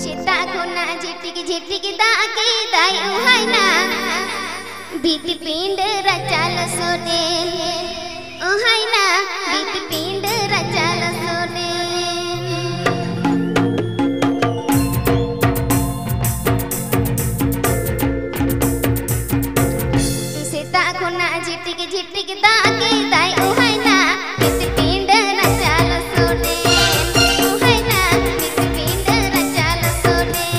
सीता खुना झिटिक झिटिक दागी दाई उहायना बीत पिंड रचाल सोने उहायना बीत पिंड रचाल सोने सीता खुना झिटिक झिटिक दागी दाई उहायना बीत पिंड रचाल सोने उहायना बीत पिंड रचाल सोने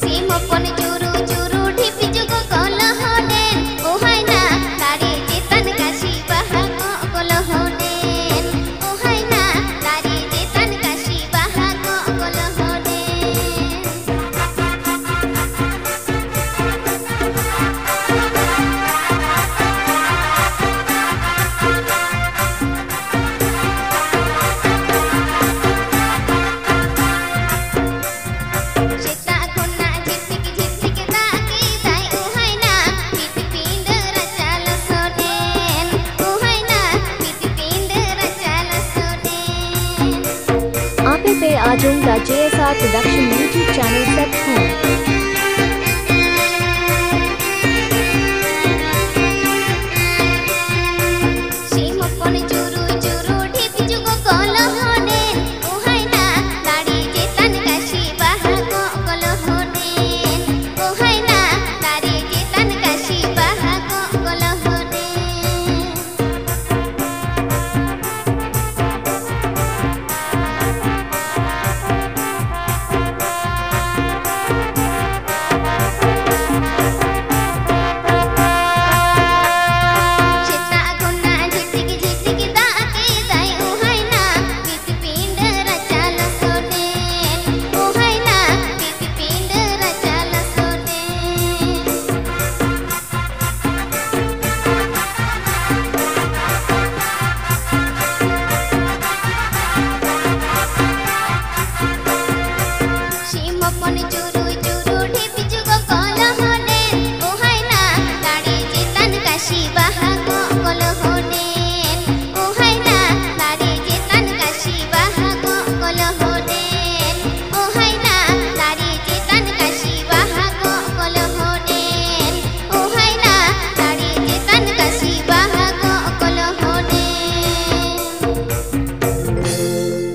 सीमपन जुरु जुरु ढिपि जुगो कल होनेन उहायना तारी जेतन काशी बाहा कल होनेन उहायना तारी जेतन काशी बाहा कल होनेन सीता खुना झिटिक झिटिक दागी दाई उहायना बीत पिंड रचाल सोनेन उहायना बीत पिंड रचाल सोनेन आप पे आजम का JSR production YouTube channel set हों। सीमपन जुरु जुरु ढिपि जुगो कल होनेन उहायना तारी जेतन काशी बाहा कल होनेन उहायना तारी जेतन काशी बाहा कल होनेन सीता खुना झिटिक झिटिक दागी दाई उहायना बीत पिंड रचाल सोनेन उहायना बीत पिंड रचाल सोनेन सीमपन